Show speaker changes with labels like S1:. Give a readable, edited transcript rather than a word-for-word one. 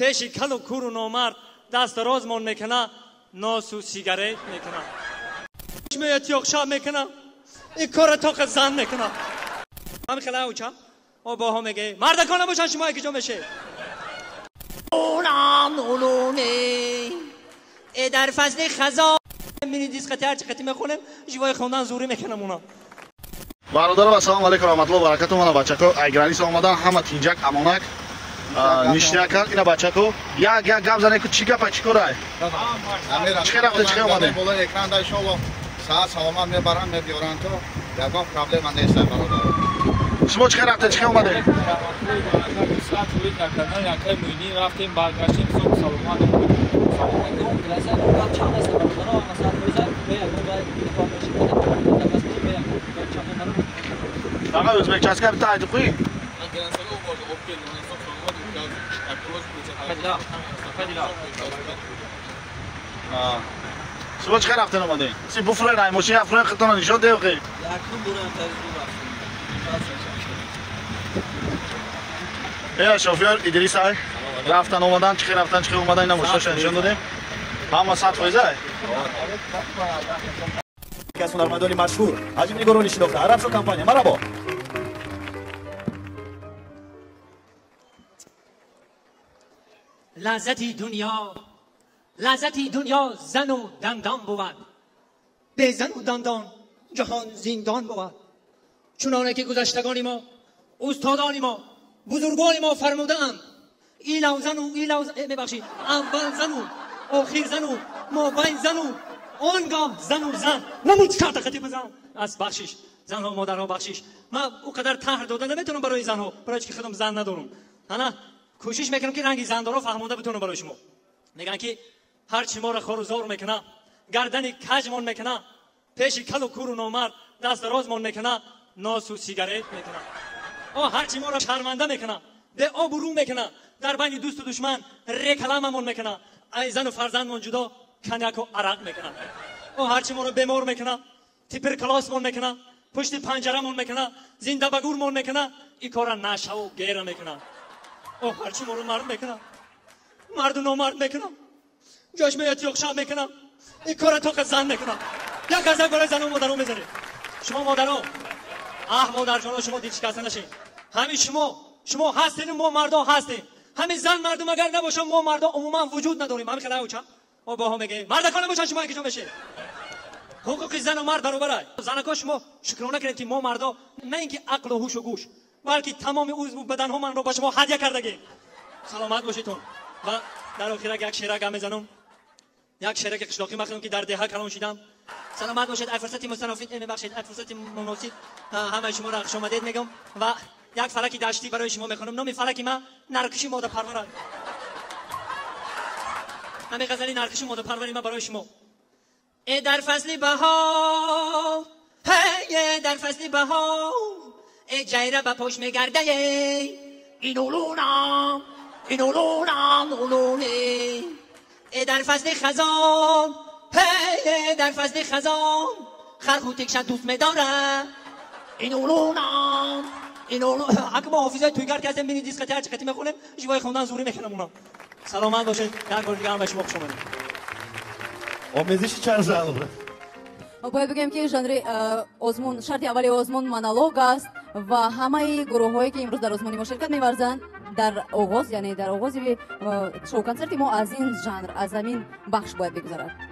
S1: پیش کل و کور و نامرد دست درازمان میکنه، ناس و سیگارت میکنه. چشم اتیاق شب میکنه، این کار تاق زن میکنه. همین خیلی اوچم و با هم میگه مردکانه باشن شما یکی جا میشه. اونم نولونه در فصل خزان مینی دیسکتی هرچی خطی میخونم جوای خوندن زوری میکنم اونا.
S2: برادران السلام علیکم و رحمت الله و برکاته. من بچه‌ها ایگرانی آمدن همه تینجک امانک نشته کردن. اینا بچه‌ها یک گپ زنه که چی گپ چی کاره چی رفته چی اومده
S3: بالا اکران دا ان شاء الله ساعت سلامت میبرن میبیارن تو یکم پرابلم نیست برادر.
S2: شما چی رفته چی اومده
S4: ساعت روی نکنه یک مینی رفتیم برگشتیم صبح سلامت
S2: آقا özbek çaskar taydı qo'y. شما چه رفتن اومده؟ سی بفرن ای ماشین افرن خطا نشون دیو که. یا شوفر ادریس ای رفتن اومدن چه رفتن چه اومدن اینا ماشین نشون دادیم. همه ساعت فایزه.
S5: کس هنرمندان مشهور حجم نگارانی شناخته عرب شو کمپانی مرحبا.
S1: لذتی دنیا زن و دندان بود، به زن و دندان جهان زندان بود. چنانه که گذشتگان ما استادان ما بزرگان ما فرمودند این لوزن و این لوزن ببخشید اول زن و آخر زن و مابین زن و آنگاه زن و زن نمود کرد خطی بزن از بخشش زن ها مادر ها بخشش. من اونقدر طرح دادن نمیتونم برای زن ها برای که خودم زن ندارم. انا کوشش میکنم که رنگی زن دارو فهمونده بتونم برای شما. میگن که هر چی ما را خور و زور میکنه گردن کجمون میکنه، پیش کل و کور و نامرد دست درازمون میکنه، ناس و سیگارت میکنه. هر چی ما را شرمنده میکنه به آبرو میکنه، در بین دوست و دشمن رکلاممون میکنه، ای زن و فرزندمون جدا کنیاک و عرق میکنه. هر چی ما را بیمار میکنه تیپر کلاسمون میکنه، پشت پنجرمون میکنه، زنده بگورمون میکنه، این کارا نشه و گیره میکنه. هر چی ما رو مرد میکنه مرد و نامرد میکنه، جاش میاد یخشم میکنم، این کار تو زن میکنم. یک از برای زن و مادرو میزنید. شما مادرو مادر جانا شما دیگه شکسته نشین. همین شما هستین، ما مردا هستیم. همین زن مردم اگر نباشه ما مردا عموما وجود نداریم. همین خیلی اوچم و با هم میگه مردکانه باشن شما یکی جا میشه. حقوق زن و مرد برابره. زنکا شما شکرانه کنید که ما مردا نه اینکه عقل و هوش و گوش بلکه تمام عضو بدن من رو با شما هدیه کردگی. سلامت باشیتون. و در آخر یک شعر میزنم، یک شعر که قشلاقی میخونم که در دهه کلام شدم. سلامت باشید. فرصتی مستنفید ببخشید فرصتی مناسب همه شما را خوش آمدید میگم و یک فلکی دشتی برای شما میخونم. نام فلکی من نرکشی ماده پرور. همین غزلی نرکشی ماده پروری من برای شما. در فصل بهار در فصل بهار جیره به پشت میگرده اینولونم اولونه در فصل خزان در فصل خزان خرخو تکشن دوست میداره اینولونم اگه با حافظه تویگر که از این بینی دیسکتی هرچی خطی میخونم جوای خوندن زوری میکنم اونا. سلامت باشید. در کار دیگه هم به شما خوش آمدید.
S5: آموزش چند سال
S6: باید بگم که ژانر آزمون شرط اولی آزمون مونولوگ است و همه گروه هایی که امروز در آزمون ما شرکت می‌ورزند در آغاز یعنی در آغاز شو کنسرت ما از این ژانر از همین بخش باید بگذرد.